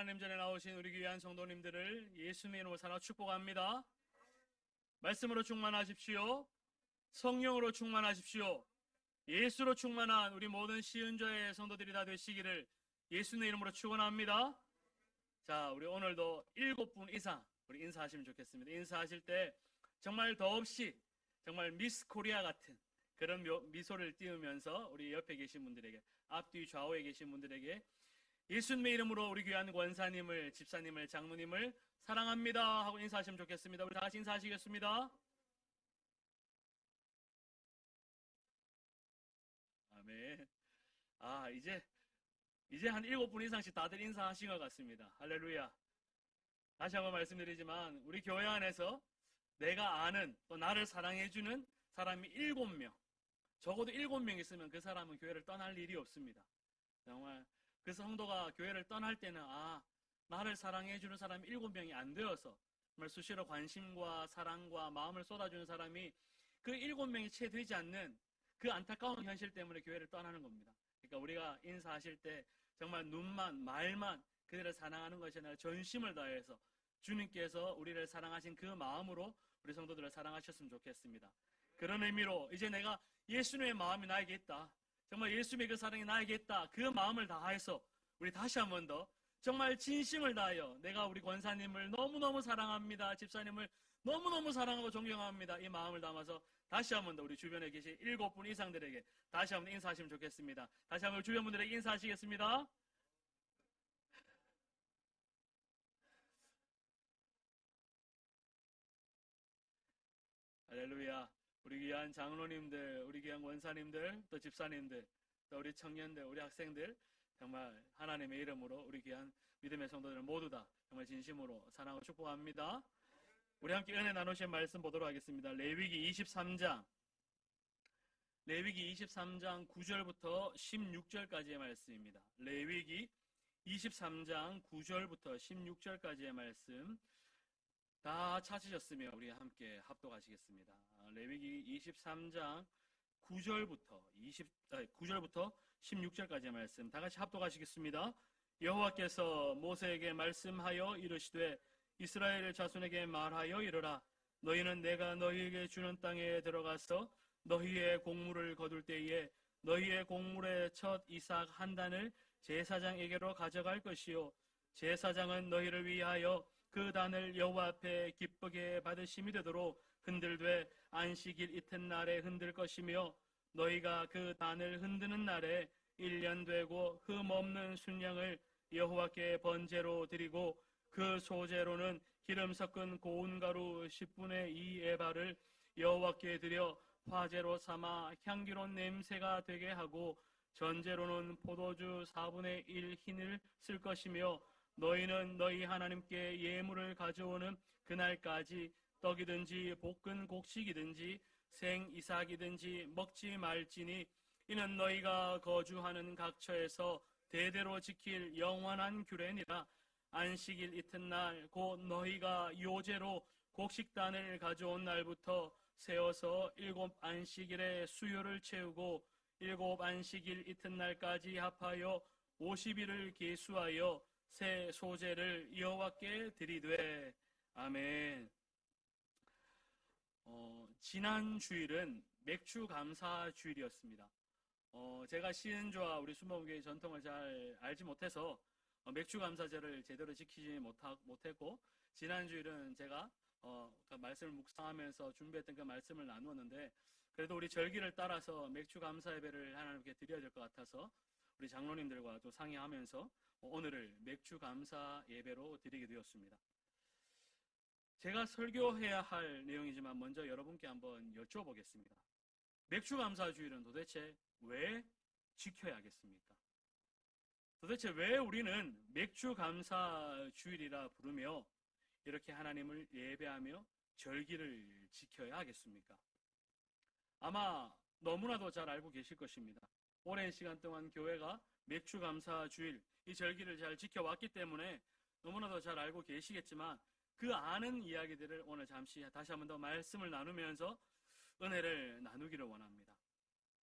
하나님 전에 나오신 우리 귀한 성도님들을 예수님의 이름으로 사랑 축복합니다. 말씀으로 충만하십시오. 성령으로 충만하십시오. 예수로 충만한 우리 모든 시은자의 성도들이 다 되시기를 예수님의 이름으로 축원합니다. 자, 우리 오늘도 7분 이상 우리 인사하시면 좋겠습니다. 인사하실 때 정말 더없이 정말 미스 코리아 같은 그런 미소를 띄우면서 우리 옆에 계신 분들에게, 앞뒤 좌우에 계신 분들에게 예수님의 이름으로 우리 귀한 권사님을, 집사님을, 장로님을 사랑합니다 하고 인사하시면 좋겠습니다. 우리 다 같이 인사하시겠습니다. 아멘. 이제 한 7분 이상씩 다들 인사하신 것 같습니다. 할렐루야. 다시 한번 말씀드리지만 우리 교회 안에서 내가 아는, 또 나를 사랑해주는 사람이 7명, 적어도 7명 있으면 그 사람은 교회를 떠날 일이 없습니다. 정말 그 성도가 교회를 떠날 때는 나를 사랑해주는 사람이 7명이 안 되어서 정말 수시로 관심과 사랑과 마음을 쏟아주는 사람이 그 7명이 채 되지 않는 그 안타까운 현실 때문에 교회를 떠나는 겁니다. 그러니까 우리가 인사하실 때 정말 눈만, 말만 그들을 사랑하는 것이 아니라 전심을 다해서 주님께서 우리를 사랑하신 그 마음으로 우리 성도들을 사랑하셨으면 좋겠습니다. 그런 의미로 이제 내가 예수님의 마음이 나에게 있다, 정말 예수님의 그 사랑이 나에게 있다, 그 마음을 다해서 우리 다시 한 번 더 정말 진심을 다하여 내가 우리 권사님을 너무너무 사랑합니다, 집사님을 너무너무 사랑하고 존경합니다, 이 마음을 담아서 다시 한 번 더 우리 주변에 계신 7분 이상들에게 다시 한 번 인사하시면 좋겠습니다. 다시 한 번 주변 분들에게 인사하시겠습니다. 할렐루야. 우리 귀한 장로님들, 우리 귀한 원사님들, 또 집사님들, 또 우리 청년들, 우리 학생들, 정말 하나님의 이름으로 우리 귀한 믿음의 성도들 모두 다 정말 진심으로 사랑하고 축복합니다. 우리 함께 은혜 나누신 말씀 보도록 하겠습니다. 레위기 23장 9절부터 16절까지의 말씀입니다. 레위기 23장 9절부터 16절까지의 말씀 다 찾으셨으면 우리 함께 합독하시겠습니다. 레위기 23장 9절부터 16절까지의 말씀 다 같이 합독하시겠습니다. 여호와께서 모세에게 말씀하여 이르시되 이스라엘 자손에게 말하여 이르라. 너희는 내가 너희에게 주는 땅에 들어가서 너희의 곡물을 거둘 때에 너희의 곡물의 첫 이삭 한 단을 제사장에게로 가져갈 것이요 제사장은 너희를 위하여 그 단을 여호와 앞에 기쁘게 받으심이 되도록 흔들되 안식일 이튿날에 흔들 것이며 너희가 그 단을 흔드는 날에 1년 되고 흠 없는 순양을 여호와께 번제로 드리고 그 소제로는 기름 섞은 고운 가루 10분의 2 에바를 여호와께 드려 화제로 삼아 향기로운 냄새가 되게 하고 전제로는 포도주 4분의 1 흰을 쓸 것이며 너희는 너희 하나님께 예물을 가져오는 그날까지 떡이든지 볶은 곡식이든지 생 이삭이든지 먹지 말지니 이는 너희가 거주하는 각처에서 대대로 지킬 영원한 규례니라. 안식일 이튿날 곧 너희가 요제로 곡식단을 가져온 날부터 세워서 7 안식일의 수요를 채우고 7 안식일 이튿날까지 합하여 50일을 계수하여 새 소제를 여호와께 드리되. 아멘. 지난 주일은 맥주 감사 주일이었습니다. 제가 시은조와 우리 순복음교회 전통을 잘 알지 못해서 맥주 감사제를 제대로 지키지 못했고, 지난 주일은 제가 그 말씀을 묵상하면서 준비했던 그 말씀을 나누었는데, 그래도 우리 절기를 따라서 맥주 감사 예배를 하나님께 드려야 될 것 같아서 우리 장로님들과 또 상의하면서 오늘을 맥주 감사 예배로 드리게 되었습니다. 제가 설교해야 할 내용이지만 먼저 여러분께 한번 여쭤보겠습니다. 맥주 감사 주일은 도대체 왜 지켜야겠습니까? 도대체 왜 우리는 맥주 감사 주일이라 부르며 이렇게 하나님을 예배하며 절기를 지켜야 하겠습니까? 아마 너무나도 잘 알고 계실 것입니다. 오랜 시간 동안 교회가 맥주 감사 주일, 이 절기를 잘 지켜왔기 때문에 너무나도 잘 알고 계시겠지만 그 아는 이야기들을 오늘 잠시 다시 한번 더 말씀을 나누면서 은혜를 나누기를 원합니다.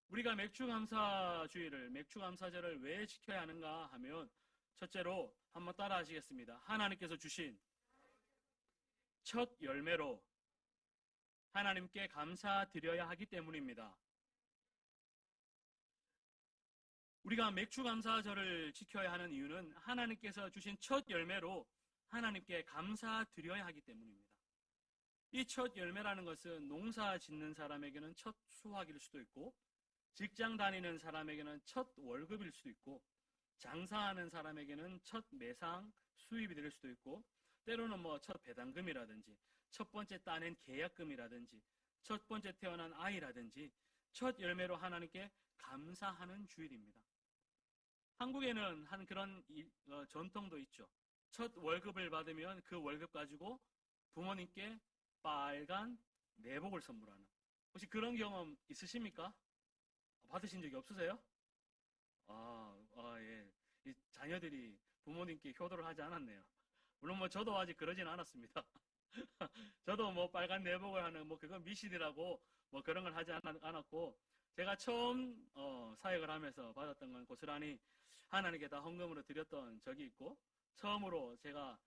우리가 맥주 감사 주일을, 맥주 감사절을 왜 지켜야 하는가 하면 첫째로 한번 따라 하시겠습니다. 하나님께서 주신 첫 열매로 하나님께 감사드려야 하기 때문입니다. 우리가 맥주감사절을 지켜야 하는 이유는 하나님께서 주신 첫 열매로 하나님께 감사드려야 하기 때문입니다. 이 첫 열매라는 것은 농사 짓는 사람에게는 첫 수확일 수도 있고, 직장 다니는 사람에게는 첫 월급일 수도 있고, 장사하는 사람에게는 첫 매상 수입이 될 수도 있고, 때로는 첫 배당금이라든지, 첫 번째 따낸 계약금이라든지, 첫 번째 태어난 아이라든지, 첫 열매로 하나님께 감사하는 주일입니다. 한국에는 한 그런 전통도 있죠. 첫 월급을 받으면 그 월급 가지고 부모님께 빨간 내복을 선물하는. 혹시 그런 경험 있으십니까? 받으신 적이 없으세요? 예. 이 자녀들이 부모님께 효도를 하지 않았네요. 물론 저도 아직 그러진 않았습니다. 저도 빨간 내복을 하는 그건 미신이라고 그런 걸 하지 않았고, 제가 처음 사역을 하면서 받았던 건 고스란히 하나님께 다 헌금으로 드렸던 적이 있고, 처음으로 제가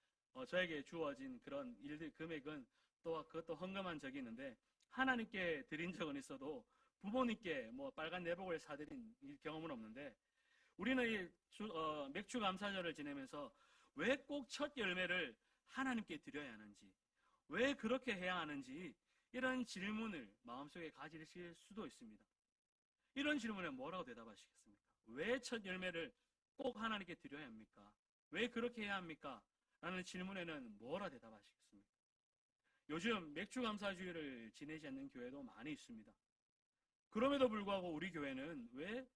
저에게 주어진 그런 일들 금액은 또 그것도 헌금한 적이 있는데, 하나님께 드린 적은 있어도 부모님께 빨간 내복을 사드린 경험은 없는데, 우리는 이 맥주 감사절을 지내면서 왜 꼭 첫 열매를 하나님께 드려야 하는지, 왜 그렇게 해야 하는지, 이런 질문을 마음속에 가지실 수도 있습니다. 이런 질문에 뭐라고 대답하시겠습니까? 왜 첫 열매를 꼭 하나님께 드려야 합니까? 왜 그렇게 해야 합니까? 라는 질문에는 뭐라 대답하시겠습니까? 요즘 맥주감사주의를 지내지 않는 교회도 많이 있습니다. 그럼에도 불구하고 우리 교회는 왜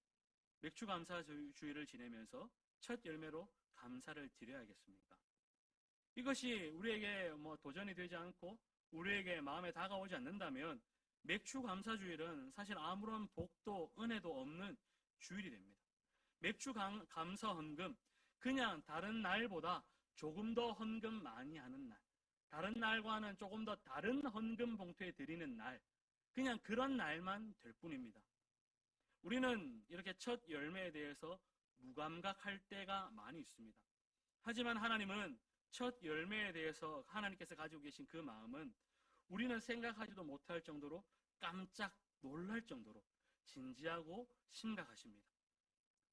맥주감사주의를 지내면서 첫 열매로 감사를 드려야겠습니까? 이것이 우리에게 도전이 되지 않고 우리에게 마음에 다가오지 않는다면 맥주감사주일은 사실 아무런 복도 은혜도 없는 주일이 됩니다. 맥주감사 헌금, 그냥 다른 날보다 조금 더 헌금 많이 하는 날, 다른 날과는 조금 더 다른 헌금 봉투에 드리는 날, 그냥 그런 날만 될 뿐입니다. 우리는 이렇게 첫 열매에 대해서 무감각할 때가 많이 있습니다. 하지만 하나님은 첫 열매에 대해서 하나님께서 가지고 계신 그 마음은 우리는 생각하지도 못할 정도로 깜짝 놀랄 정도로 진지하고 심각하십니다.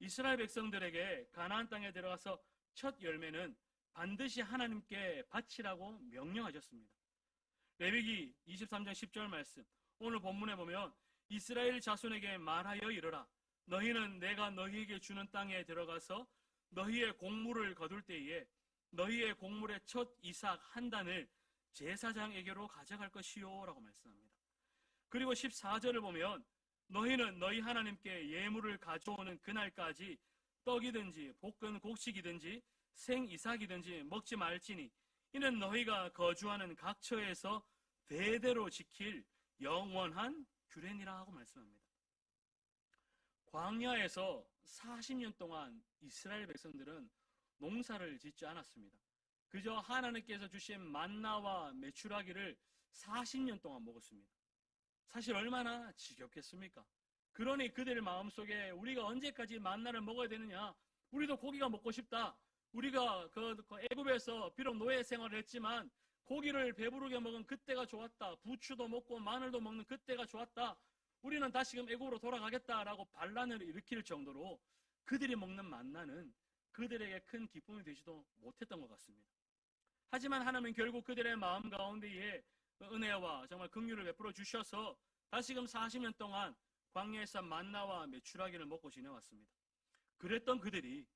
이스라엘 백성들에게 가나안 땅에 들어가서 첫 열매는 반드시 하나님께 바치라고 명령하셨습니다. 레위기 23장 10절 말씀, 오늘 본문에 보면 이스라엘 자손에게 말하여 이르라. 너희는 내가 너희에게 주는 땅에 들어가서 너희의 곡물을 거둘 때에 너희의 곡물의 첫 이삭 한 단을 제사장에게로 가져갈 것이요 라고 말씀합니다. 그리고 14절을 보면 너희는 너희 하나님께 예물을 가져오는 그날까지 떡이든지 볶은 곡식이든지 생이삭이든지 먹지 말지니 이는 너희가 거주하는 각처에서 대대로 지킬 영원한 규례니라 하고 말씀합니다. 광야에서 40년 동안 이스라엘 백성들은 농사를 짓지 않았습니다. 그저 하나님께서 주신 만나와 메추라기를 40년 동안 먹었습니다. 사실 얼마나 지겹겠습니까? 그러니 그들 마음속에 우리가 언제까지 만나를 먹어야 되느냐? 우리도 고기가 먹고 싶다. 우리가 애굽에서 비록 노예 생활을 했지만 고기를 배부르게 먹은 그때가 좋았다. 부추도 먹고 마늘도 먹는 그때가 좋았다. 우리는 다시금 애굽으로 돌아가겠다라고 반란을 일으킬 정도로 그들이 먹는 만나는 그들에게 큰 기쁨이 되지도 못했던 것 같습니다. 하지만 하나님은 결국 그들의 마음 가운데에 은혜와 정말 긍휼을 베풀어 주셔서 다시금 40년 동안 광야에서 만나와 메추라기를 먹고 지내왔습니다. 그랬던 그들이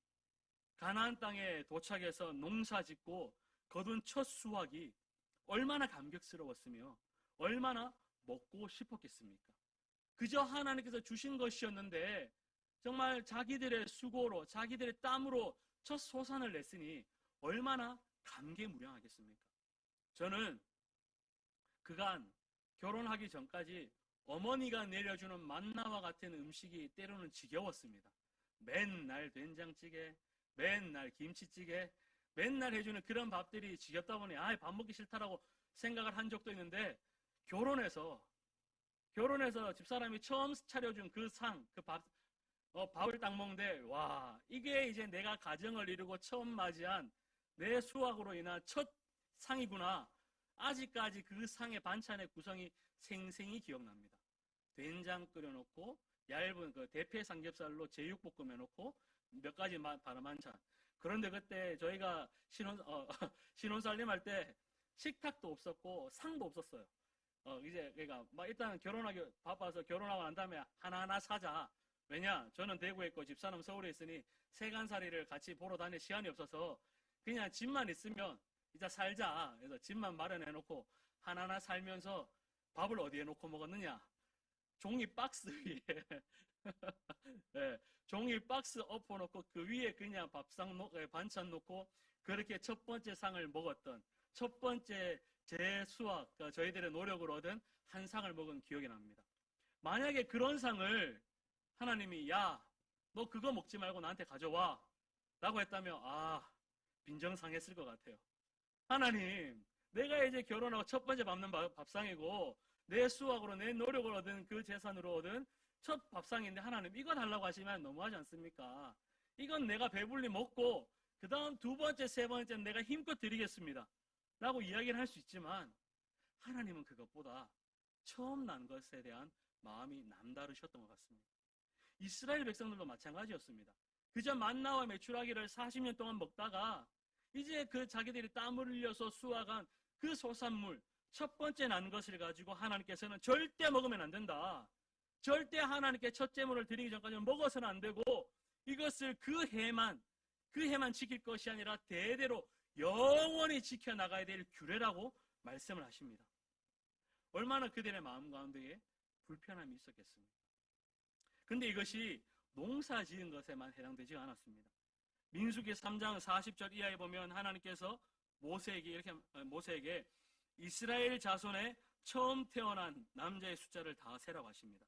가나안 땅에 도착해서 농사짓고 거둔 첫 수확이 얼마나 감격스러웠으며 얼마나 먹고 싶었겠습니까? 그저 하나님께서 주신 것이었는데 정말 자기들의 수고로 자기들의 땀으로 첫 소산을 냈으니 얼마나 감개무량하겠습니까? 저는 그간 결혼하기 전까지 어머니가 내려주는 만나와 같은 음식이 때로는 지겨웠습니다. 맨날 된장찌개, 맨날 김치찌개, 맨날 해주는 그런 밥들이 지겹다 보니 밥 먹기 싫다라고 생각을 한 적도 있는데 결혼해서 집사람이 처음 차려준 그 상, 그 밥, 밥을 딱 먹는데, 와, 이게 이제 내가 가정을 이루고 처음 맞이한 내 수확으로 인한 첫 상이구나. 아직까지 그 상의 반찬의 구성이 생생히 기억납니다. 된장 끓여놓고 얇은 그 대패 삼겹살로 제육볶음 해놓고 몇 가지 반찬. 그런데 그때 저희가 신혼살림 할 때 식탁도 없었고 상도 없었어요. 이제 그러니까 막 일단 결혼하기 바빠서 결혼하고 난 다음에 하나하나 사자. 왜냐? 저는 대구에 있고 집사람 서울에 있으니 세간살이를 같이 보러 다닐 시간이 없어서 그냥 집만 있으면 이제 살자. 그래서 집만 마련해 놓고 하나하나 살면서 밥을 어디에 놓고 먹었느냐? 종이 박스 위에 네, 종이 박스 엎어놓고 그 위에 그냥 반찬 놓고 그렇게 첫 번째 상을 먹었던 첫 번째 제 수확, 저희들의 노력으로 얻은 한 상을 먹은 기억이 납니다. 만약에 그런 상을 하나님이 야, 너 그거 먹지 말고 나한테 가져와 라고 했다면 빈정상했을 것 같아요. 하나님, 내가 이제 결혼하고 첫 번째 밟는 밥상이고 내 수확으로 내 노력을 얻은 그 재산으로 얻은 첫 밥상인데 하나님 이거 달라고 하시면 너무하지 않습니까? 이건 내가 배불리 먹고 그 다음 두 번째, 세 번째는 내가 힘껏 드리겠습니다 라고 이야기를 할 수 있지만 하나님은 그것보다 처음 난 것에 대한 마음이 남다르셨던 것 같습니다. 이스라엘 백성들도 마찬가지였습니다. 그저 만나와 메추라기를 40년 동안 먹다가 이제 그 자기들이 땀을 흘려서 수확한 그 소산물 첫 번째 난 것을 가지고 하나님께서는 절대 먹으면 안 된다. 절대 하나님께 첫 제물을 드리기 전까지는 먹어서는 안 되고 이것을 그 해만 지킬 것이 아니라 대대로 영원히 지켜나가야 될 규례라고 말씀을 하십니다. 얼마나 그들의 마음 가운데에 불편함이 있었겠습니까? 근데 이것이 농사 지은 것에만 해당되지 않았습니다. 민수기 3장 40절 이하에 보면 하나님께서 모세에게 이스라엘 자손의 처음 태어난 남자의 숫자를 다 세라고 하십니다.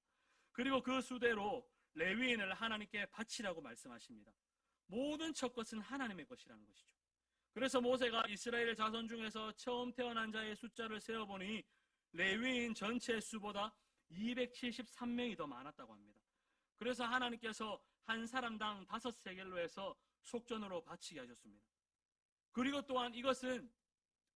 그리고 그 수대로 레위인을 하나님께 바치라고 말씀하십니다. 모든 첫 것은 하나님의 것이라는 것이죠. 그래서 모세가 이스라엘 자손 중에서 처음 태어난 자의 숫자를 세어보니 레위인 전체 수보다 273명이 더 많았다고 합니다. 그래서 하나님께서 한 사람당 5세겔로 해서 속전으로 바치게 하셨습니다. 그리고 또한 이것은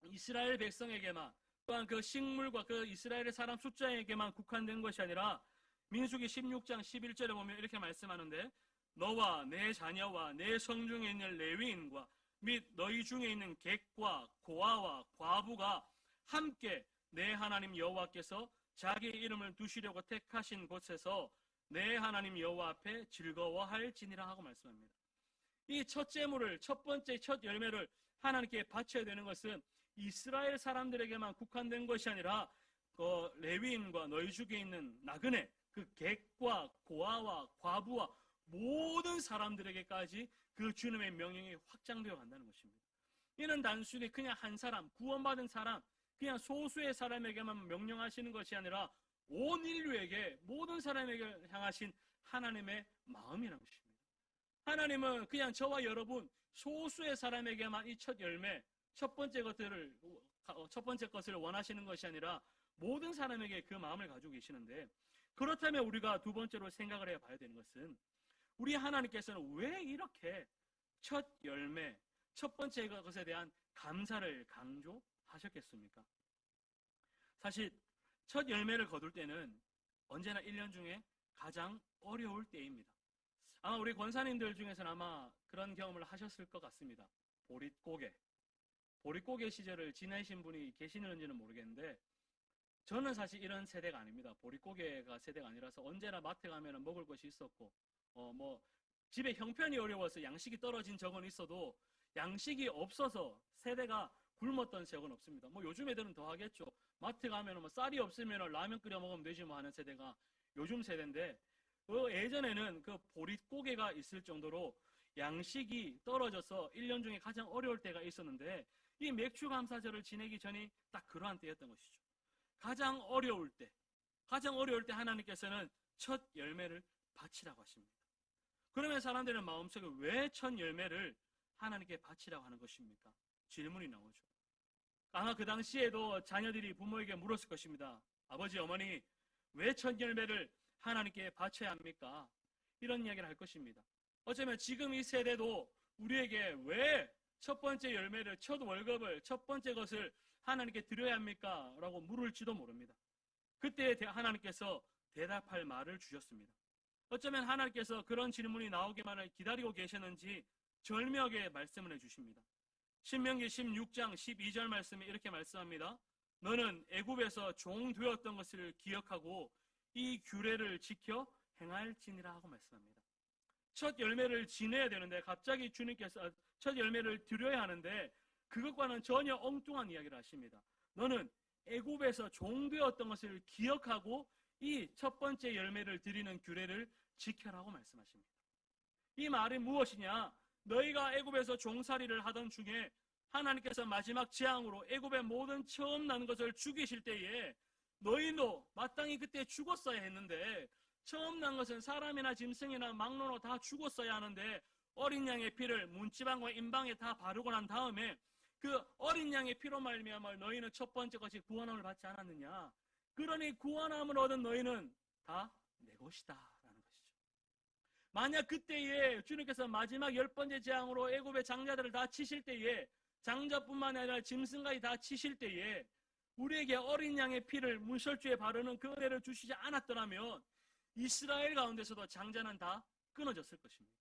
이스라엘 백성에게만 또한 그 식물과 그 이스라엘의 사람 숫자에게만 국한된 것이 아니라 민수기 16장 11절에 보면 이렇게 말씀하는데 너와 내 자녀와 내 성중에 있는 레위인과 및 너희 중에 있는 객과 고아와 과부가 함께 내 하나님 여호와께서 자기 이름을 두시려고 택하신 곳에서 내 하나님 여호와 앞에 즐거워할지니라 하고 말씀합니다. 이 첫 제물을 첫 번째 첫 열매를 하나님께 바쳐야 되는 것은 이스라엘 사람들에게만 국한된 것이 아니라 그 레위인과 너희 중에 있는 나그네 그 객과 고아와 과부와 모든 사람들에게까지 그 주님의 명령이 확장되어 간다는 것입니다. 이는 단순히 그냥 한 사람, 구원받은 사람, 그냥 소수의 사람에게만 명령하시는 것이 아니라 온 인류에게 모든 사람에게 향하신 하나님의 마음이라는 것입니다. 하나님은 그냥 저와 여러분 소수의 사람에게만 이 첫 열매, 첫 번째 것을 원하시는 것이 아니라 모든 사람에게 그 마음을 가지고 계시는데 그렇다면 우리가 두 번째로 생각을 해봐야 되는 것은 우리 하나님께서는 왜 이렇게 첫 열매, 첫 번째 것에 대한 감사를 강조하셨겠습니까? 사실 첫 열매를 거둘 때는 언제나 1년 중에 가장 어려울 때입니다. 아마 우리 권사님들 중에서는 아마 그런 경험을 하셨을 것 같습니다. 보릿고개 시절을 지내신 분이 계시는지는 모르겠는데 저는 사실 이런 세대가 아닙니다. 보릿고개가 세대가 아니라서 언제나 마트 가면 먹을 것이 있었고 집에 형편이 어려워서 양식이 떨어진 적은 있어도 양식이 없어서 세대가 굶었던 적은 없습니다. 요즘 애들은 더 하겠죠. 마트 가면 쌀이 없으면 라면 끓여 먹으면 되지 하는 세대가 요즘 세대인데 예전에는 그 보릿고개가 있을 정도로 양식이 떨어져서 1년 중에 가장 어려울 때가 있었는데 이 맥추감사절을 지내기 전이 딱 그러한 때였던 것이죠. 가장 어려울 때 하나님께서는 첫 열매를 바치라고 하십니다. 그러면 사람들은 마음속에 왜 첫 열매를 하나님께 바치라고 하는 것입니까? 질문이 나오죠. 아마 그 당시에도 자녀들이 부모에게 물었을 것입니다. 아버지, 어머니, 왜 첫 열매를 하나님께 바쳐야 합니까? 이런 이야기를 할 것입니다. 어쩌면 지금 이 세대도 우리에게 왜 첫 번째 열매를, 첫 월급을, 첫 번째 것을 하나님께 드려야 합니까? 라고 물을지도 모릅니다. 그때 하나님께서 대답할 말을 주셨습니다. 어쩌면 하나님께서 그런 질문이 나오기만을 기다리고 계셨는지 절묘하게 말씀을 해주십니다. 신명기 16장 12절 말씀에 이렇게 말씀합니다. 너는 애굽에서 종 되었던 것을 기억하고 이 규례를 지켜 행할지니라 하고 말씀합니다. 첫 열매를 지내야 되는데 갑자기 주님께서 첫 열매를 드려야 하는데 그것과는 전혀 엉뚱한 이야기를 하십니다. 너는 애굽에서 종 되었던 것을 기억하고 이 첫 번째 열매를 드리는 규례를 지켜라고 말씀하십니다. 이 말이 무엇이냐? 너희가 애굽에서 종살이를 하던 중에 하나님께서 마지막 재앙으로 애굽의 모든 처음 난 것을 죽이실 때에 너희도 마땅히 그때 죽었어야 했는데 처음 난 것은 사람이나 짐승이나 막론로 다 죽었어야 하는데 어린 양의 피를 문지방과 임방에 다 바르고 난 다음에 그 어린 양의 피로 말미암아 너희는 첫 번째 것이 구원함을 받지 않았느냐? 그러니 구원함을 얻은 너희는 다 내 것이다 라는 것이죠. 만약 그때에 주님께서 마지막 10번째 재앙으로 애굽의 장자들을 다 치실 때에 장자뿐만 아니라 짐승까지 다 치실 때에 우리에게 어린 양의 피를 문설주에 바르는 그 은혜를 주시지 않았더라면 이스라엘 가운데서도 장자는 다 끊어졌을 것입니다.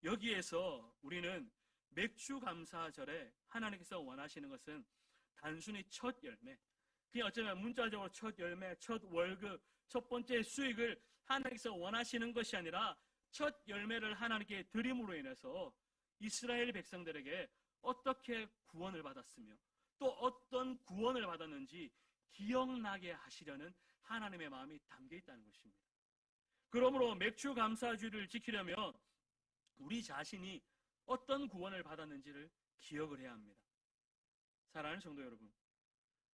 여기에서 우리는 맥주 감사절에 하나님께서 원하시는 것은 단순히 첫 열매, 그냥 어쩌면 문자적으로 첫 열매, 첫 월급, 첫 번째 수익을 하나님께서 원하시는 것이 아니라 첫 열매를 하나님께 드림으로 인해서 이스라엘 백성들에게 어떻게 구원을 받았으며 또 어떤 구원을 받았는지 기억나게 하시려는 하나님의 마음이 담겨 있다는 것입니다. 그러므로 맥주 감사주를 지키려면 우리 자신이 어떤 구원을 받았는지를 기억을 해야 합니다. 사랑하는 성도 여러분,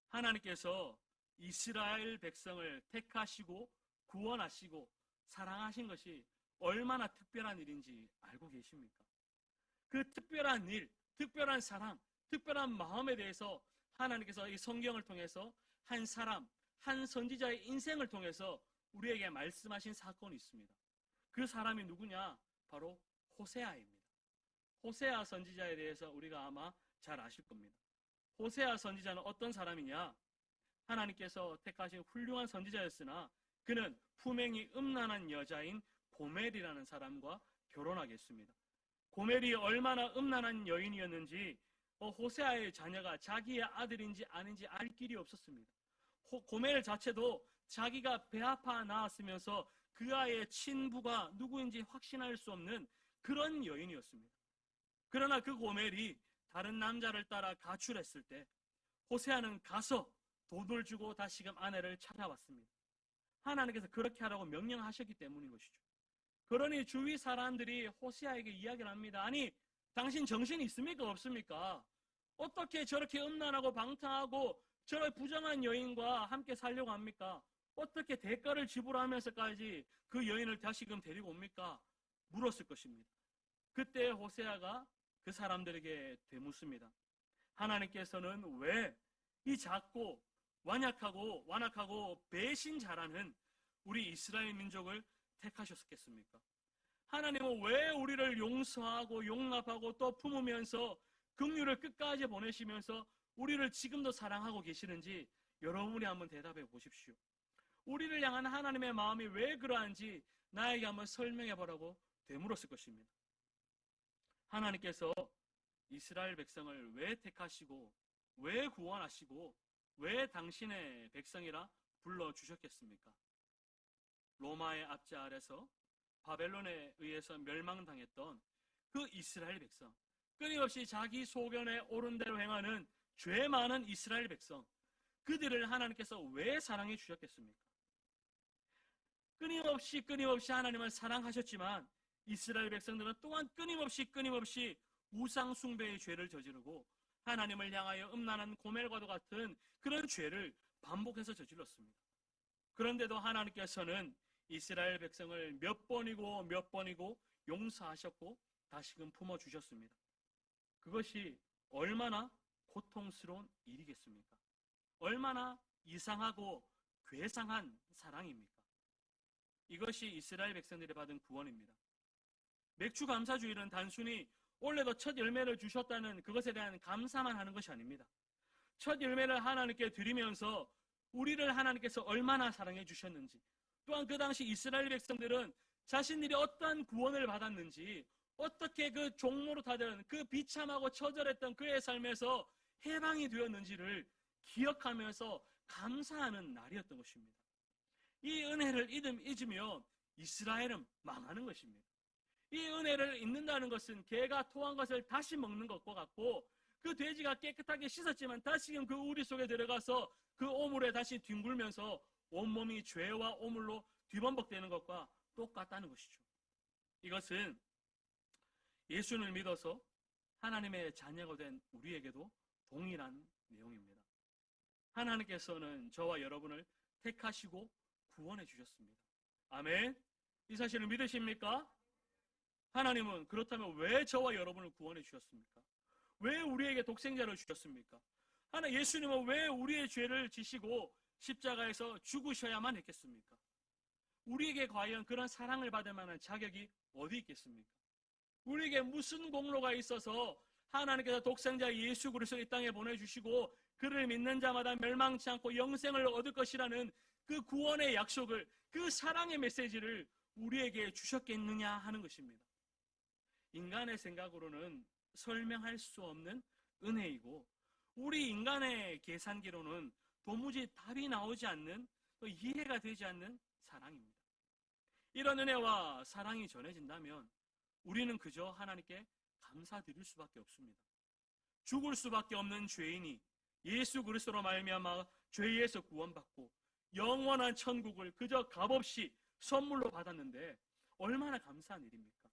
하나님께서 이스라엘 백성을 택하시고 구원하시고 사랑하신 것이 얼마나 특별한 일인지 알고 계십니까? 그 특별한 일, 특별한 사랑, 특별한 마음에 대해서 하나님께서 이 성경을 통해서 한 사람, 한 선지자의 인생을 통해서 우리에게 말씀하신 사건이 있습니다. 그 사람이 누구냐? 바로 호세아입니다. 호세아 선지자에 대해서 우리가 아마 잘 아실 겁니다. 호세아 선지자는 어떤 사람이냐? 하나님께서 택하신 훌륭한 선지자였으나 그는 품행이 음란한 여자인 고멜이라는 사람과 결혼하겠습니다. 고멜이 얼마나 음란한 여인이었는지 호세아의 자녀가 자기의 아들인지 아닌지 알 길이 없었습니다. 고멜 자체도 자기가 배 아파 낳았으면서 그 아이의 친부가 누구인지 확신할 수 없는 그런 여인이었습니다. 그러나 그 고멜이 다른 남자를 따라 가출했을 때 호세아는 가서 돈을 주고 다시금 아내를 찾아왔습니다. 하나님께서 그렇게 하라고 명령하셨기 때문인 것이죠. 그러니 주위 사람들이 호세아에게 이야기를 합니다. 아니, 당신 정신이 있습니까? 없습니까? 어떻게 저렇게 음란하고 방탕하고 저런 부정한 여인과 함께 살려고 합니까? 어떻게 대가를 지불하면서까지 그 여인을 다시금 데리고 옵니까? 물었을 것입니다. 그때 호세아가 그 사람들에게 되묻습니다. 하나님께서는 왜 이 작고 완악하고 배신자라는 우리 이스라엘 민족을 택하셨겠습니까? 하나님은 왜 우리를 용서하고 용납하고 또 품으면서 긍휼을 끝까지 보내시면서 우리를 지금도 사랑하고 계시는지 여러분이 한번 대답해 보십시오. 우리를 향한 하나님의 마음이 왜 그러한지 나에게 한번 설명해 보라고 되물었을 것입니다. 하나님께서 이스라엘 백성을 왜 택하시고 왜 구원하시고 왜 당신의 백성이라 불러주셨겠습니까? 로마의 압제 아래서 바벨론에 의해서 멸망당했던 그 이스라엘 백성, 끊임없이 자기 소견에 옳은 대로 행하는 죄 많은 이스라엘 백성, 그들을 하나님께서 왜 사랑해 주셨겠습니까? 끊임없이 하나님을 사랑하셨지만 이스라엘 백성들은 또한 끊임없이 우상 숭배의 죄를 저지르고 하나님을 향하여 음란한 고멜과도 같은 그런 죄를 반복해서 저질렀습니다. 그런데도 하나님께서는 이스라엘 백성을 몇 번이고 용서하셨고 다시금 품어주셨습니다. 그것이 얼마나 고통스러운 일이겠습니까? 얼마나 이상하고 괴상한 사랑입니까? 이것이 이스라엘 백성들이 받은 구원입니다. 맥주 감사주일은 단순히 올해도 첫 열매를 주셨다는 그것에 대한 감사만 하는 것이 아닙니다. 첫 열매를 하나님께 드리면서 우리를 하나님께서 얼마나 사랑해 주셨는지, 또한 그 당시 이스라엘 백성들은 자신들이 어떠한 구원을 받았는지, 어떻게 그 종노릇하던 그 비참하고 처절했던 그의 삶에서 해방이 되었는지를 기억하면서 감사하는 날이었던 것입니다. 이 은혜를 잊으면 이스라엘은 망하는 것입니다. 이 은혜를 잊는다는 것은 개가 토한 것을 다시 먹는 것과 같고, 그 돼지가 깨끗하게 씻었지만 다시금 그 우리 속에 들어가서 그 오물에 다시 뒹굴면서 온몸이 죄와 오물로 뒤범벅되는 것과 똑같다는 것이죠. 이것은 예수를 믿어서 하나님의 자녀가 된 우리에게도 동일한 내용입니다. 하나님께서는 저와 여러분을 택하시고 구원해 주셨습니다. 아멘. 이 사실을 믿으십니까? 하나님은 그렇다면 왜 저와 여러분을 구원해 주셨습니까? 왜 우리에게 독생자를 주셨습니까? 예수님은 왜 우리의 죄를 지시고 십자가에서 죽으셔야만 했겠습니까? 우리에게 과연 그런 사랑을 받을 만한 자격이 어디 있겠습니까? 우리에게 무슨 공로가 있어서 하나님께서 독생자 예수 그리스도를 이 땅에 보내주시고 그를 믿는 자마다 멸망치 않고 영생을 얻을 것이라는 그 구원의 약속을, 그 사랑의 메시지를 우리에게 주셨겠느냐 하는 것입니다. 인간의 생각으로는 설명할 수 없는 은혜이고, 우리 인간의 계산기로는 도무지 답이 나오지 않는, 또 이해가 되지 않는 사랑입니다. 이런 은혜와 사랑이 전해진다면 우리는 그저 하나님께 감사드릴 수밖에 없습니다. 죽을 수밖에 없는 죄인이 예수 그리스도로 말미암아 죄에서 구원받고 영원한 천국을 그저 값없이 선물로 받았는데 얼마나 감사한 일입니까?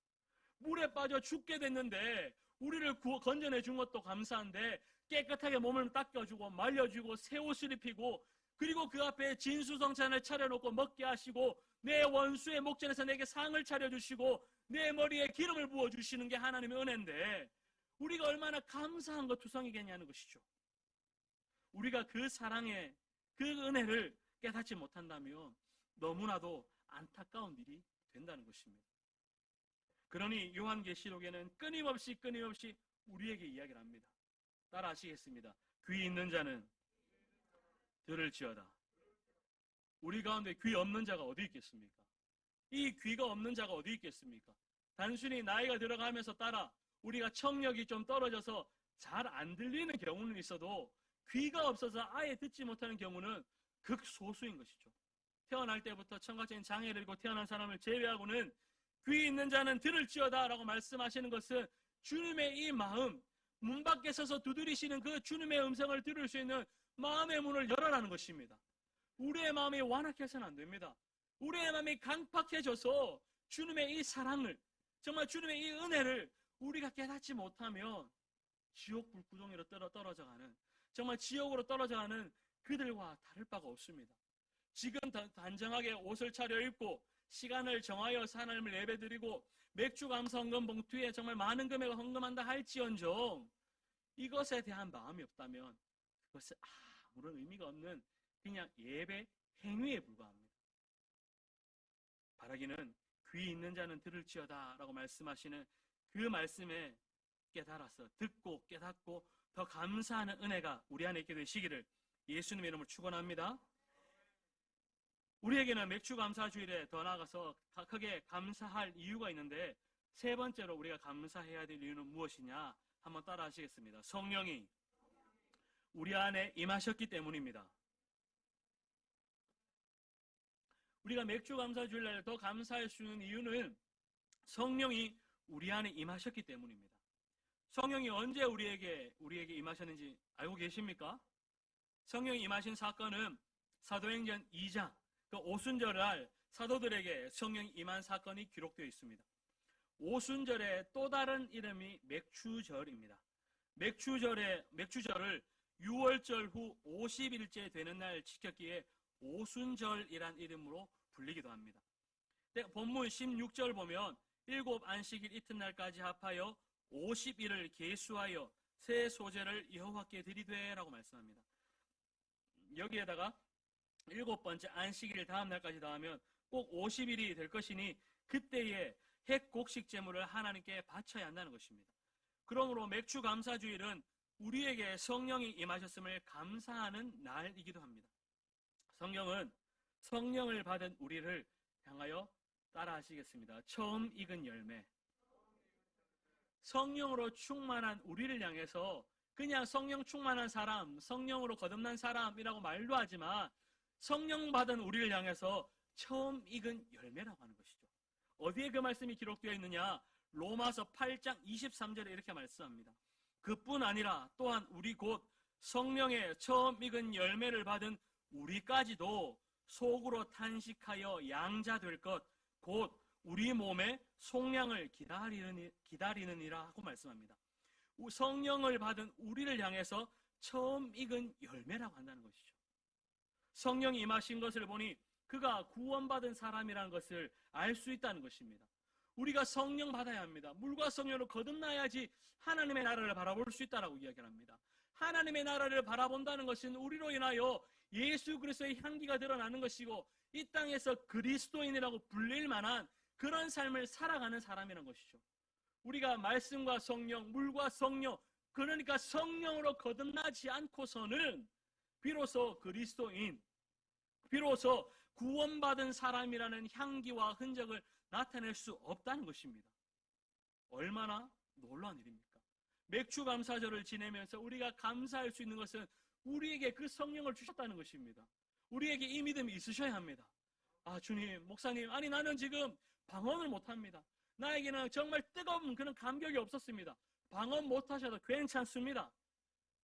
물에 빠져 죽게 됐는데 우리를 건져내 준 것도 감사한데, 깨끗하게 몸을 닦아주고 말려주고 새 옷을 입히고, 그리고 그 앞에 진수성찬을 차려놓고 먹게 하시고 내 원수의 목전에서 내게 상을 차려주시고 내 머리에 기름을 부어주시는 게 하나님의 은혜인데, 우리가 얼마나 감사한 것 투성이겠냐는 것이죠. 우리가 그 사랑의 그 은혜를 깨닫지 못한다면 너무나도 안타까운 일이 된다는 것입니다. 그러니 요한계시록에는 끊임없이 우리에게 이야기를 합니다. 따라 하시겠습니다. 귀 있는 자는 들을지어다. 우리 가운데 귀 없는 자가 어디 있겠습니까? 이 귀가 없는 자가 어디 있겠습니까? 단순히 나이가 들어가면서 따라 우리가 청력이 좀 떨어져서 잘 안 들리는 경우는 있어도 귀가 없어서 아예 듣지 못하는 경우는 극소수인 것이죠. 태어날 때부터 청각적인 장애를 가지고 태어난 사람을 제외하고는 귀 있는 자는 들을지어다 라고 말씀하시는 것은 주님의 이 마음, 문 밖에 서서 두드리시는 그 주님의 음성을 들을 수 있는 마음의 문을 열어라는 것입니다. 우리의 마음이 완악해서는 안 됩니다. 우리의 마음이 강팍해져서 주님의 이 사랑을, 정말 주님의 이 은혜를 우리가 깨닫지 못하면 지옥 불구덩이로 떨어져가는, 정말 지옥으로 떨어져가는 그들과 다를 바가 없습니다. 지금 단정하게 옷을 차려입고 시간을 정하여 하나님을 예배드리고 맥주 감사 헌금 봉투에 정말 많은 금액을 헌금한다 할지언정 이것에 대한 마음이 없다면 그것은 아무런 의미가 없는 그냥 예배 행위에 불과합니다. 바라기는 귀 있는 자는 들을지어다 라고 말씀하시는 그 말씀에 깨달아서 듣고 깨닫고 더 감사하는 은혜가 우리 안에 있게 되시기를 예수님의 이름으로 축원합니다. 우리에게는 맥주 감사 주일에 더 나아가서 크게 감사할 이유가 있는데, 세 번째로 우리가 감사해야 될 이유는 무엇이냐 한번 따라 하시겠습니다. 성령이 우리 안에 임하셨기 때문입니다. 우리가 맥주 감사 주일날 더 감사할 수 있는 이유는 성령이 우리 안에 임하셨기 때문입니다. 성령이 언제 우리에게 임하셨는지 알고 계십니까? 성령이 임하신 사건은 사도행전 2장 그 오순절날 사도들에게 성령이 임한 사건이 기록되어 있습니다. 오순절의 또 다른 이름이 맥추절입니다. 맥추절을 6월절 후 50일째 되는 날 지켰기에 오순절이란 이름으로 불리기도 합니다. 본문 16절 보면 일곱 안식일 이튿날까지 합하여 50일을 계수하여 새 소제를 여호와께 드리되 라고 말씀합니다. 여기에다가 일곱 번째 안식일 다음 날까지 더하면 꼭 50일이 될 것이니 그때에 핵곡식 제물을 하나님께 바쳐야 한다는 것입니다. 그러므로 맥주 감사주일은 우리에게 성령이 임하셨음을 감사하는 날이기도 합니다. 성경은 성령을 받은 우리를 향하여 따라하시겠습니다. 처음 익은 열매. 성령으로 충만한 우리를 향해서 그냥 성령 충만한 사람, 성령으로 거듭난 사람이라고 말도 하지만 성령 받은 우리를 향해서 처음 익은 열매라고 하는 것이죠. 어디에 그 말씀이 기록되어 있느냐? 로마서 8장 23절에 이렇게 말씀합니다. 그뿐 아니라 또한 우리 곧 성령의 처음 익은 열매를 받은 우리까지도 속으로 탄식하여 양자 될 것, 곧 우리 몸의 속량을 기다리느니라 하고 말씀합니다. 성령을 받은 우리를 향해서 처음 익은 열매라고 한다는 것이죠. 성령이 임하신 것을 보니 그가 구원받은 사람이라는 것을 알 수 있다는 것입니다. 우리가 성령 받아야 합니다. 물과 성령으로 거듭나야지 하나님의 나라를 바라볼 수 있다라고 이야기를 합니다. 하나님의 나라를 바라본다는 것은 우리로 인하여 예수 그리스도의 향기가 드러나는 것이고 이 땅에서 그리스도인이라고 불릴 만한 그런 삶을 살아가는 사람이라는 것이죠. 우리가 말씀과 성령, 물과 성령, 그러니까 성령으로 거듭나지 않고서는 비로소 그리스도인, 비로소 구원받은 사람이라는 향기와 흔적을 나타낼 수 없다는 것입니다. 얼마나 놀라운 일입니까? 맥주 감사절을 지내면서 우리가 감사할 수 있는 것은 우리에게 그 성령을 주셨다는 것입니다. 우리에게 이 믿음이 있으셔야 합니다. 아, 주님, 목사님, 아니 나는 지금 방언을 못합니다. 나에게는 정말 뜨거운 그런 감격이 없었습니다. 방언 못하셔도 괜찮습니다.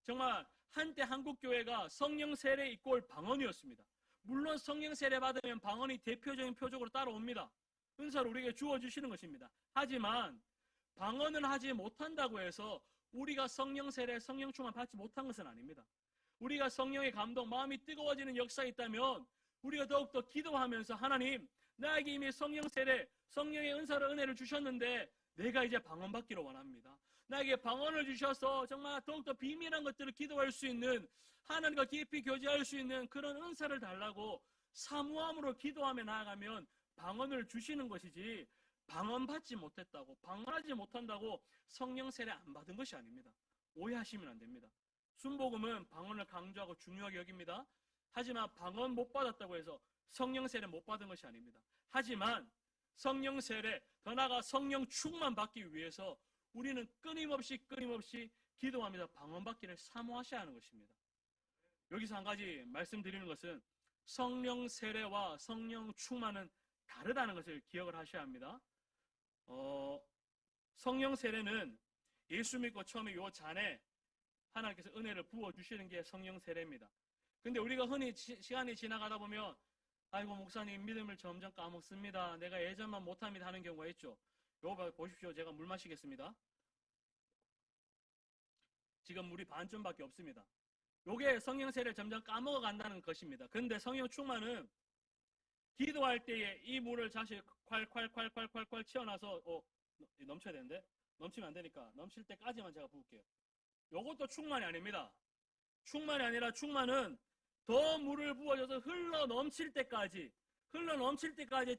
정말 한때 한국교회가 성령 세례 이꼴 방언이었습니다. 물론 성령 세례 받으면 방언이 대표적인 표적으로 따라옵니다. 은사를 우리에게 주어주시는 것입니다. 하지만 방언을 하지 못한다고 해서 우리가 성령 세례, 성령 충만 받지 못한 것은 아닙니다. 우리가 성령의 감동, 마음이 뜨거워지는 역사가 있다면 우리가 더욱더 기도하면서 하나님, 나에게 이미 성령 세례, 성령의 은사를 은혜를 주셨는데 내가 이제 방언 받기를 원합니다. 나에게 방언을 주셔서 정말 더욱더 비밀한 것들을 기도할 수 있는, 하나님과 깊이 교제할 수 있는 그런 은사를 달라고 사모함으로 기도하며 나아가면 방언을 주시는 것이지, 방언 받지 못했다고, 방언하지 못한다고 성령 세례 안 받은 것이 아닙니다. 오해하시면 안 됩니다. 순복음은 방언을 강조하고 중요하게 여깁니다. 하지만 방언 못 받았다고 해서 성령 세례 못 받은 것이 아닙니다. 하지만 성령 세례, 더 나아가 성령 충만 받기 위해서 우리는 끊임없이 기도합니다. 방언 받기를 사모하셔야 하는 것입니다. 여기서 한 가지 말씀드리는 것은 성령 세례와 성령 충만은 다르다는 것을 기억을 하셔야 합니다. 성령 세례는 예수 믿고 처음에 요 잔에 하나님께서 은혜를 부어주시는 게 성령 세례입니다. 근데 우리가 흔히 시간이 지나가다 보면 아이고 목사님 믿음을 점점 까먹습니다. 내가 예전만 못합니다 하는 경우가 있죠. 요거 보십시오. 제가 물 마시겠습니다. 지금 물이 반쯤밖에 없습니다. 요게 성령 세례를 점점 까먹어 간다는 것입니다. 근데 성령 충만은 기도할 때에 이 물을 다시 콸 치워놔서 넘쳐야 되는데 넘치면 안 되니까 넘칠 때까지만 제가 부을게요. 요것도 충만이 아닙니다. 충만이 아니라 충만은 더 물을 부어줘서 흘러 넘칠 때까지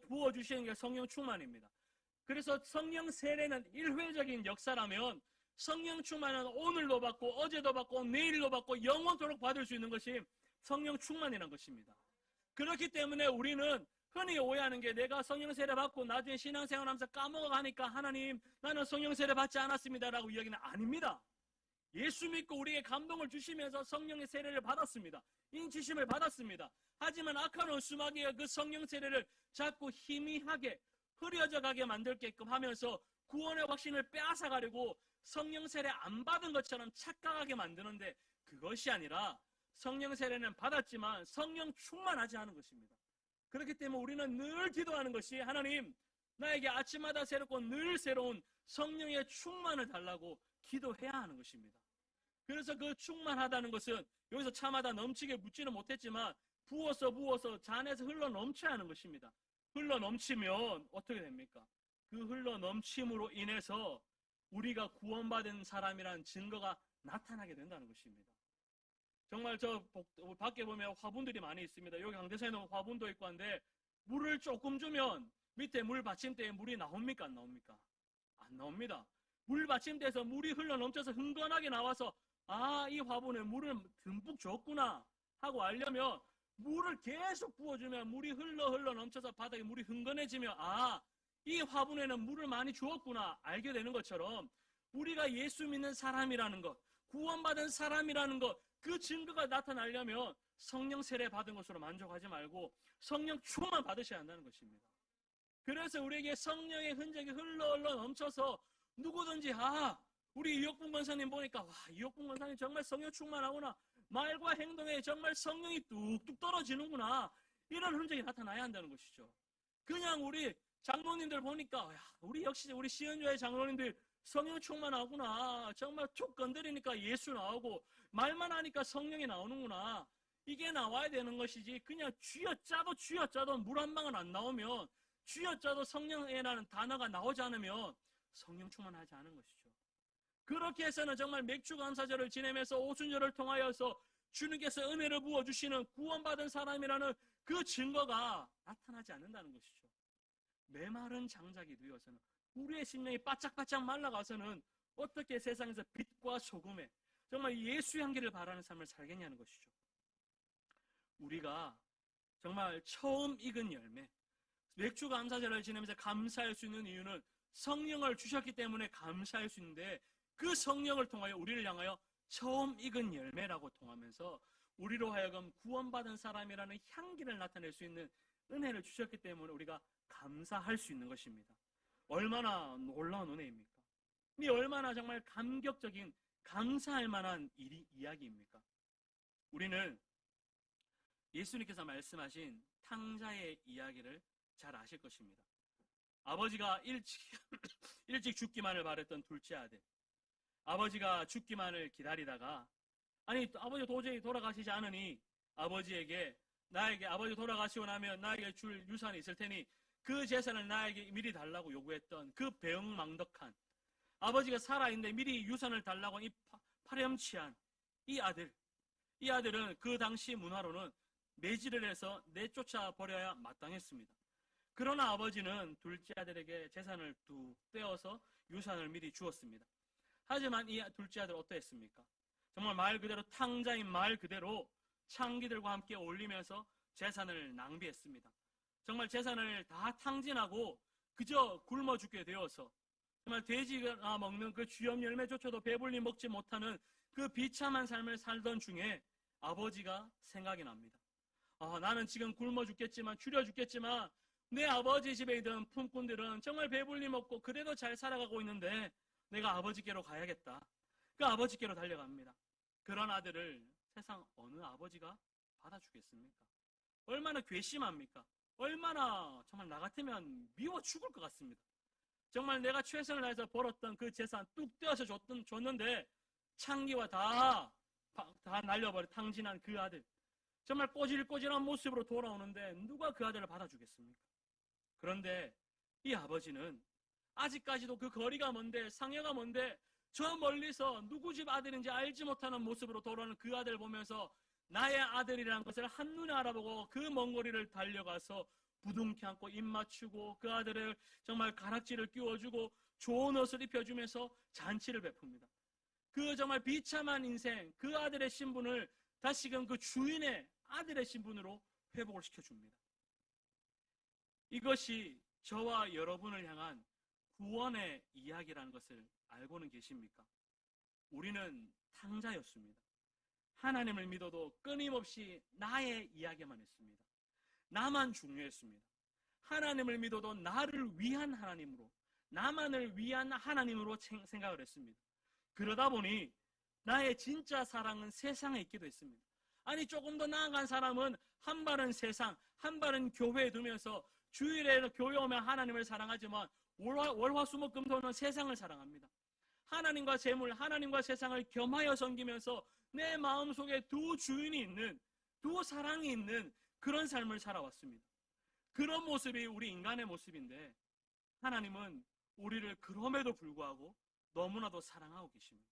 부어주시는 게 성령 충만입니다. 그래서 성령 세례는 일회적인 역사라면 성령 충만은 오늘도 받고 어제도 받고 내일도 받고 영원토록 받을 수 있는 것이 성령 충만이라는 것입니다. 그렇기 때문에 우리는 흔히 오해하는 게 내가 성령 세례 받고 나중에 신앙생활하면서 까먹어가니까 하나님 나는 성령 세례 받지 않았습니다 라고 이야기는 아닙니다. 예수 믿고 우리에게 감동을 주시면서 성령의 세례를 받았습니다. 인치심을 받았습니다. 하지만 악한 원수마귀가 그 성령 세례를 자꾸 희미하게 흐려져 가게 만들게끔 하면서 구원의 확신을 빼앗아가려고 성령 세례 안 받은 것처럼 착각하게 만드는데 그것이 아니라 성령 세례는 받았지만 성령 충만하지 않은 것입니다. 그렇기 때문에 우리는 늘 기도하는 것이 하나님 나에게 아침마다 새롭고 늘 새로운 성령의 충만을 달라고 기도해야 하는 것입니다. 그래서 그 충만하다는 것은 여기서 차마다 넘치게 묻지는 못했지만 부어서 잔에서 흘러 넘쳐야 하는 것입니다. 흘러 넘치면 어떻게 됩니까? 그 흘러 넘침으로 인해서 우리가 구원받은 사람이라는 증거가 나타나게 된다는 것입니다. 정말 저 밖에 보면 화분들이 많이 있습니다. 여기 강대상에는 화분도 있고 한데 물을 조금 주면 밑에 물 받침대에 물이 나옵니까? 안 나옵니까? 안 나옵니다. 물 받침대에서 물이 흘러 넘쳐서 흥건하게 나와서 이 화분에 물을 듬뿍 줬구나 하고 알려면 물을 계속 부어주면 물이 흘러 넘쳐서 바닥에 물이 흥건해지면 이 화분에는 물을 많이 주었구나 알게 되는 것처럼 우리가 예수 믿는 사람이라는 것, 구원받은 사람이라는 것, 그 증거가 나타나려면 성령 세례 받은 것으로 만족하지 말고 성령 충만 받으셔야 한다는 것입니다. 그래서 우리에게 성령의 흔적이 흘러 넘쳐서 누구든지 우리 이혁분 권사님 보니까 이혁분 권사님 정말 성령 충만하구나, 말과 행동에 정말 성령이 뚝뚝 떨어지는구나, 이런 흔적이 나타나야 한다는 것이죠. 그냥 우리 장로님들 보니까 우리 역시 우리 시恩교회 장로님들 성령 충만하구나, 정말 툭 건드리니까 예수 나오고 말만 하니까 성령이 나오는구나, 이게 나와야 되는 것이지 그냥 쥐어짜도 물 한 방울 안 나오면, 쥐어짜도 성령이라는 단어가 나오지 않으면 성령 충만하지 않은 것이죠. 그렇게 해서는 정말 맥주 감사절을 지내면서 오순절을 통하여서 주님께서 은혜를 부어주시는 구원받은 사람이라는 그 증거가 나타나지 않는다는 것이죠. 메마른 장작이 되어서는, 우리의 심령이 바짝바짝 말라가서는 어떻게 세상에서 빛과 소금에 정말 예수의 향기를 바라는 삶을 살겠냐는 것이죠. 우리가 정말 처음 익은 열매, 맥주 감사절을 지내면서 감사할 수 있는 이유는 성령을 주셨기 때문에 감사할 수 있는데, 그 성령을 통하여 우리를 향하여 처음 익은 열매라고 통하면서 우리로 하여금 구원받은 사람이라는 향기를 나타낼 수 있는 은혜를 주셨기 때문에 우리가 감사할 수 있는 것입니다. 얼마나 놀라운 은혜입니까? 이 얼마나 정말 감격적인, 감사할 만한 이야기입니까? 우리는 예수님께서 말씀하신 탕자의 이야기를 잘 아실 것입니다. 아버지가 일찍 죽기만을 바랬던 둘째 아들, 아버지가 죽기만을 기다리다가 아버지 도저히 돌아가시지 않으니 아버지에게 아버지 돌아가시고 나면 나에게 줄 유산이 있을 테니 그 재산을 나에게 미리 달라고 요구했던 그 배은망덕한, 아버지가 살아있는데 미리 유산을 달라고 이 파렴치한 이 아들은 그 당시 문화로는 매질을 해서 내쫓아 버려야 마땅했습니다. 그러나 아버지는 둘째 아들에게 재산을 뚝 떼어서 유산을 미리 주었습니다. 하지만 이 둘째 아들 어떠했습니까? 정말 말 그대로 탕자인 말 그대로 창기들과 함께 어울리면서 재산을 낭비했습니다. 정말 재산을 다 탕진하고 그저 굶어 죽게 되어서 정말 돼지가 먹는 그 쥐염 열매조차도 배불리 먹지 못하는 그 비참한 삶을 살던 중에 아버지가 생각이 납니다. 나는 지금 굶어 죽겠지만, 줄여 죽겠지만 내 아버지 집에 있던 품꾼들은 정말 배불리 먹고 그래도 잘 살아가고 있는데 내가 아버지께로 가야겠다. 그 아버지께로 달려갑니다. 그런 아들을 세상 어느 아버지가 받아주겠습니까? 얼마나 괘씸합니까? 얼마나 정말 나 같으면 미워 죽을 것 같습니다. 정말 내가 최선을 다해서 벌었던 그 재산 뚝 떼어서 줬는데 창기와 다 날려버려 탕진한 그 아들, 정말 꼬질꼬질한 모습으로 돌아오는데 누가 그 아들을 받아주겠습니까? 그런데 이 아버지는 아직까지도 그 거리가 먼데, 상여가 먼데, 저 멀리서 누구 집 아들인지 알지 못하는 모습으로 돌아오는 그 아들을 보면서 나의 아들이라는 것을 한눈에 알아보고 그 먼 거리를 달려가서 부둥켜 안고 입 맞추고 그 아들을 정말 가락지를 끼워주고 좋은 옷을 입혀주면서 잔치를 베풉니다. 그 정말 비참한 인생, 그 아들의 신분을 다시금 그 주인의 아들의 신분으로 회복을 시켜줍니다. 이것이 저와 여러분을 향한 구원의 이야기라는 것을 알고는 계십니까? 우리는 탕자였습니다. 하나님을 믿어도 끊임없이 나의 이야기만 했습니다. 나만 중요했습니다. 하나님을 믿어도 나를 위한 하나님으로, 나만을 위한 하나님으로 생각을 했습니다. 그러다 보니 나의 진짜 사랑은 세상에 있기도 했습니다. 조금 더 나아간 사람은 한 발은 세상, 한 발은 교회에 두면서 주일에 교회 오면 하나님을 사랑하지만 월화수목금토는 세상을 사랑합니다. 하나님과 재물, 하나님과 세상을 겸하여 섬기면서 내 마음속에 두 주인이 있는, 두 사랑이 있는 그런 삶을 살아왔습니다. 그런 모습이 우리 인간의 모습인데 하나님은 우리를 그럼에도 불구하고 너무나도 사랑하고 계십니다.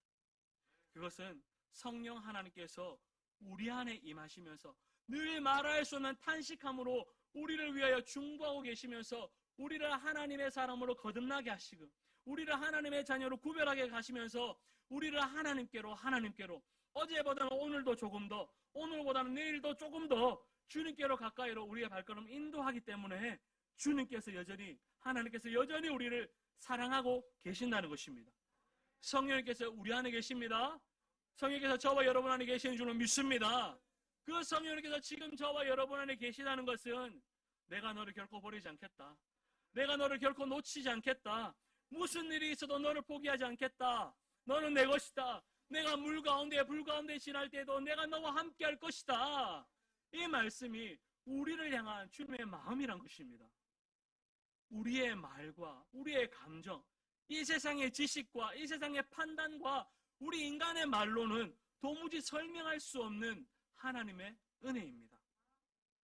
그것은 성령 하나님께서 우리 안에 임하시면서 늘 말할 수 없는 탄식함으로 우리를 위하여 중보하고 계시면서 우리를 하나님의 사람으로 거듭나게 하시고 우리를 하나님의 자녀로 구별하게 하시면서 우리를 하나님께로 어제보다는 오늘도 조금 더, 오늘보다는 내일도 조금 더 주님께로 가까이로 우리의 발걸음 인도하기 때문에 하나님께서 여전히 우리를 사랑하고 계신다는 것입니다. 성령님께서 우리 안에 계십니다. 성령께서 저와 여러분 안에 계시는 줄로 믿습니다. 그 성령님께서 지금 저와 여러분 안에 계시다는 것은 내가 너를 결코 버리지 않겠다. 내가 너를 결코 놓치지 않겠다. 무슨 일이 있어도 너를 포기하지 않겠다. 너는 내 것이다. 내가 물 가운데 불 가운데 지날 때도 내가 너와 함께 할 것이다. 이 말씀이 우리를 향한 주님의 마음이란 것입니다. 우리의 말과 우리의 감정, 이 세상의 지식과 이 세상의 판단과 우리 인간의 말로는 도무지 설명할 수 없는 하나님의 은혜입니다.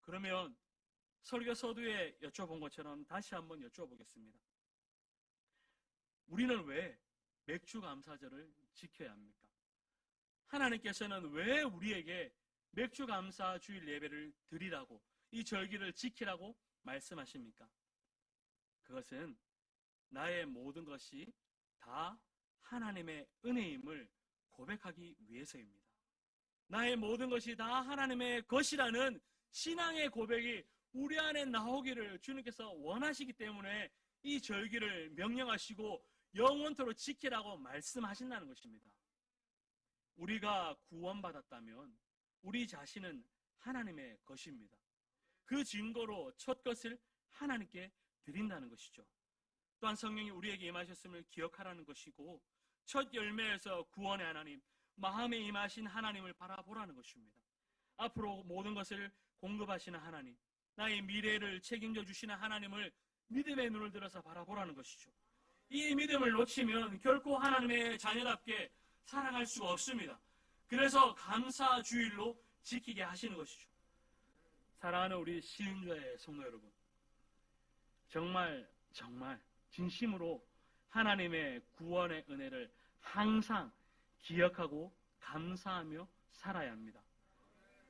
그러면 설교 서두에 여쭤본 것처럼 다시 한번 여쭤보겠습니다. 우리는 왜 맥주 감사절을 지켜야 합니까? 하나님께서는 왜 우리에게 맥주 감사 주일 예배를 드리라고, 이 절기를 지키라고 말씀하십니까? 그것은 나의 모든 것이 다 하나님의 은혜임을 고백하기 위해서입니다. 나의 모든 것이 다 하나님의 것이라는 신앙의 고백이 우리 안에 나오기를 주님께서 원하시기 때문에 이 절기를 명령하시고 영원토록 지키라고 말씀하신다는 것입니다. 우리가 구원받았다면 우리 자신은 하나님의 것입니다. 그 증거로 첫 것을 하나님께 드린다는 것이죠. 또한 성령이 우리에게 임하셨음을 기억하라는 것이고 첫 열매에서 구원의 하나님, 마음에 임하신 하나님을 바라보라는 것입니다. 앞으로 모든 것을 공급하시는 하나님, 나의 미래를 책임져 주시는 하나님을 믿음의 눈을 들어서 바라보라는 것이죠. 이 믿음을 놓치면 결코 하나님의 자녀답게 살아갈 수가 없습니다. 그래서 감사 주일로 지키게 하시는 것이죠. 사랑하는 우리 시흥교회 성도 여러분, 정말 진심으로 하나님의 구원의 은혜를 항상 기억하고 감사하며 살아야 합니다.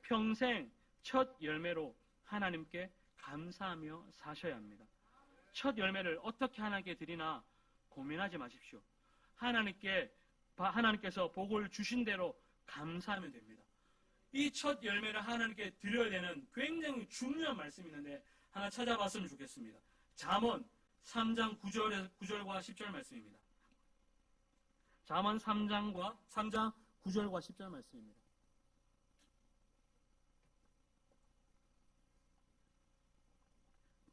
평생 첫 열매로 하나님께 감사하며 사셔야 합니다. 첫 열매를 어떻게 하나님께 드리나 고민하지 마십시오. 하나님께서 복을 주신 대로 감사하면 됩니다. 이 첫 열매를 하나님께 드려야 되는 굉장히 중요한 말씀이 있는데 하나 찾아봤으면 좋겠습니다. 잠언 3장 9절과 10절 말씀입니다. 잠언 3장 9절과 10절 말씀입니다.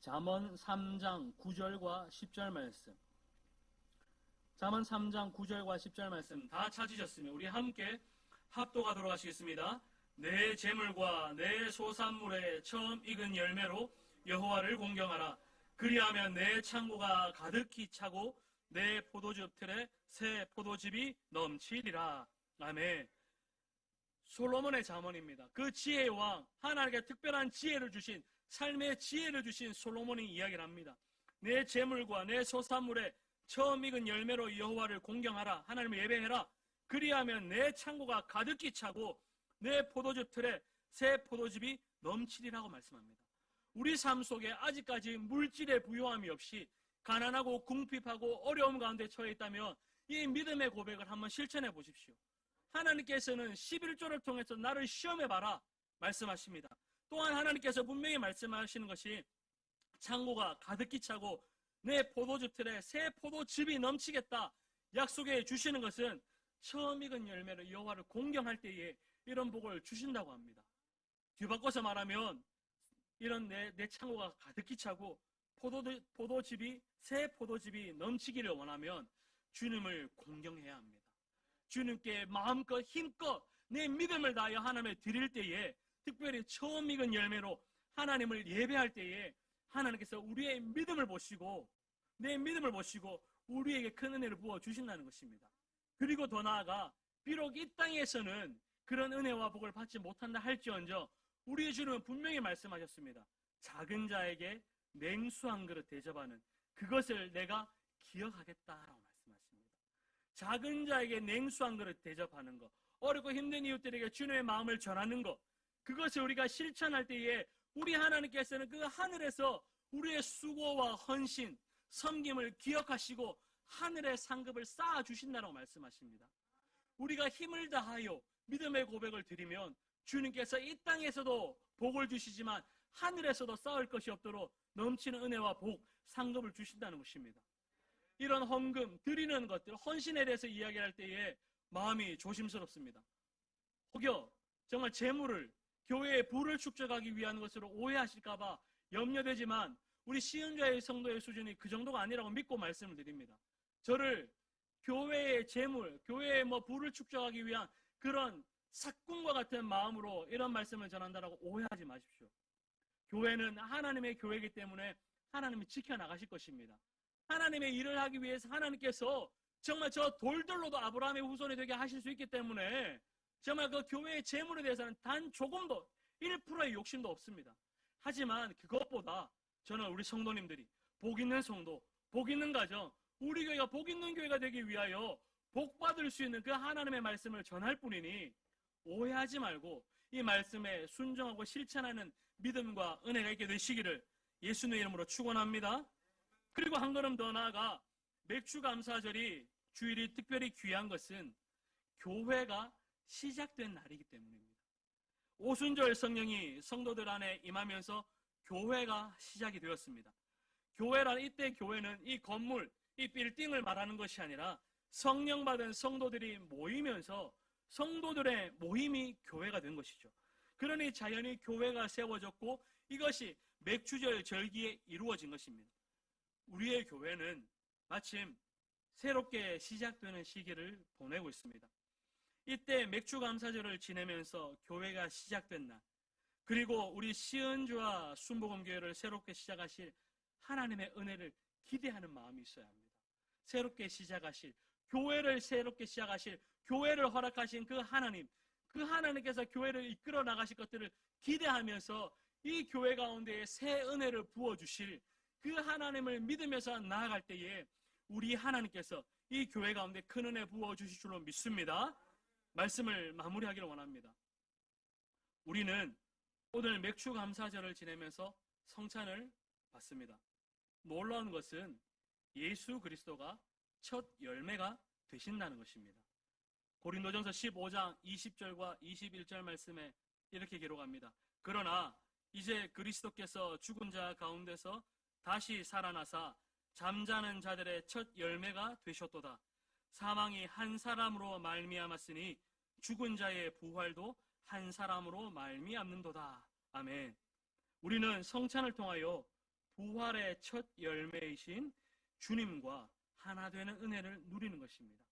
잠언 3장 9절과 10절 말씀. 잠언 3장 9절과 10절 말씀 다 찾으셨으면 우리 함께 합독하도록 하시겠습니다. 내 재물과 내 소산물의 처음 익은 열매로 여호와를 공경하라. 그리하면 내 창고가 가득히 차고 내 포도즙 틀에 새 포도즙이 넘치리라. 아멘. 솔로몬의 잠언입니다. 그 지혜의 왕, 하나님께 특별한 지혜를 주신, 삶의 지혜를 주신 솔로몬이 이야기를 합니다. 내 재물과 내 소산물에 처음 익은 열매로 여호와를 공경하라. 하나님을 예배해라. 그리하면 내 창고가 가득히 차고 내 포도즙 틀에 새 포도즙이 넘치리라고 말씀합니다. 우리 삶 속에 아직까지 물질의 부요함이 없이 가난하고 궁핍하고 어려움 가운데 처해 있다면 이 믿음의 고백을 한번 실천해 보십시오. 하나님께서는 11조를 통해서 나를 시험해봐라 말씀하십니다. 또한 하나님께서 분명히 말씀하시는 것이 창고가 가득히 차고 내 포도즙 틀에 새 포도즙이 넘치겠다 약속해 주시는 것은 처음 익은 열매로 여호와를 공경할 때에 이런 복을 주신다고 합니다. 뒤바꿔서 말하면 이런 내 창고가 가득히 차고 새 포도즙이 넘치기를 원하면 주님을 공경해야 합니다. 주님께 마음껏 힘껏 내 믿음을 다하여 하나님을 드릴 때에, 특별히 처음 익은 열매로 하나님을 예배할 때에 하나님께서 우리의 믿음을 보시고 내 믿음을 보시고 우리에게 큰 은혜를 부어주신다는 것입니다. 그리고 더 나아가 비록 이 땅에서는 그런 은혜와 복을 받지 못한다 할지언정 우리 주님은 분명히 말씀하셨습니다. 작은 자에게 냉수 한 그릇 대접하는 그것을 내가 기억하겠다라고 말씀하십니다. 작은 자에게 냉수 한 그릇 대접하는 것, 어렵고 힘든 이웃들에게 주님의 마음을 전하는 것, 그것을 우리가 실천할 때에 우리 하나님께서는 그 하늘에서 우리의 수고와 헌신, 섬김을 기억하시고 하늘의 상급을 쌓아주신다고 말씀하십니다. 우리가 힘을 다하여 믿음의 고백을 드리면 주님께서 이 땅에서도 복을 주시지만 하늘에서도 쌓을 것이 없도록 넘치는 은혜와 복, 상급을 주신다는 것입니다. 이런 헌금, 드리는 것들, 헌신에 대해서 이야기할 때에 마음이 조심스럽습니다. 혹여 정말 재물을 교회의 부를 축적하기 위한 것으로 오해하실까봐 염려되지만 우리 시은자의 성도의 수준이 그 정도가 아니라고 믿고 말씀을 드립니다. 저를 교회의 재물, 교회의 부를 축적하기 위한 그런 삭군과 같은 마음으로 이런 말씀을 전한다라고 오해하지 마십시오. 교회는 하나님의 교회이기 때문에 하나님이 지켜나가실 것입니다. 하나님의 일을 하기 위해서 하나님께서 정말 저 돌들로도 아브라함의 후손이 되게 하실 수 있기 때문에 정말 그 교회의 재물에 대해서는 단 조금도 1%의 욕심도 없습니다. 하지만 그것보다 저는 우리 성도님들이 복 있는 성도, 복 있는 가정, 우리 교회가 복 있는 교회가 되기 위하여 복 받을 수 있는 그 하나님의 말씀을 전할 뿐이니 오해하지 말고 이 말씀에 순종하고 실천하는 믿음과 은혜가 있게 되시기를 예수님의 이름으로 축원합니다. 그리고 한 걸음 더 나아가 맥주감사절이 주일이 특별히 귀한 것은 교회가 시작된 날이기 때문입니다. 오순절 성령이 성도들 안에 임하면서 교회가 시작이 되었습니다. 교회란 이때 교회는 이 건물, 이 빌딩을 말하는 것이 아니라 성령 받은 성도들이 모이면서 성도들의 모임이 교회가 된 것이죠. 그러니 자연히 교회가 세워졌고 이것이 맥주절 절기에 이루어진 것입니다. 우리의 교회는 마침 새롭게 시작되는 시기를 보내고 있습니다. 이때 맥주감사절을 지내면서 교회가 시작된 날, 그리고 우리 시은주와 순복음교회를 새롭게 시작하실 하나님의 은혜를 기대하는 마음이 있어야 합니다. 새롭게 시작하실, 교회를 새롭게 시작하실, 교회를 허락하신 그 하나님, 그 하나님께서 교회를 이끌어 나가실 것들을 기대하면서 이 교회 가운데에 새 은혜를 부어주실 그 하나님을 믿으면서 나아갈 때에 우리 하나님께서 이 교회 가운데 큰 은혜 부어주실 줄로 믿습니다. 말씀을 마무리하기를 원합니다. 우리는 오늘 맥주감사절을 지내면서 성찬을 받습니다. 놀라운 것은 예수 그리스도가 첫 열매가 되신다는 것입니다. 고린도전서 15장 20절과 21절 말씀에 이렇게 기록합니다. 그러나 이제 그리스도께서 죽은 자 가운데서 다시 살아나사 잠자는 자들의 첫 열매가 되셨도다. 사망이 한 사람으로 말미암았으니 죽은 자의 부활도 한 사람으로 말미암는도다. 아멘. 우리는 성찬을 통하여 부활의 첫 열매이신 주님과 하나 되는 은혜를 누리는 것입니다.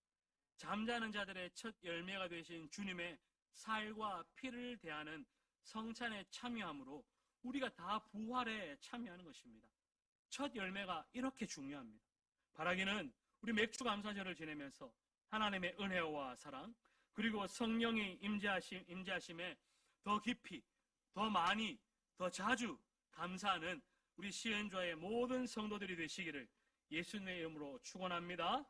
잠자는 자들의 첫 열매가 되신 주님의 살과 피를 대하는 성찬에 참여함으로 우리가 다 부활에 참여하는 것입니다. 첫 열매가 이렇게 중요합니다. 바라기는 우리 맥주감사절을 지내면서 하나님의 은혜와 사랑, 그리고 성령의 임재하심에 더 깊이, 더 많이, 더 자주 감사하는 우리 시은좌의 모든 성도들이 되시기를 예수님의 이름으로 축원합니다.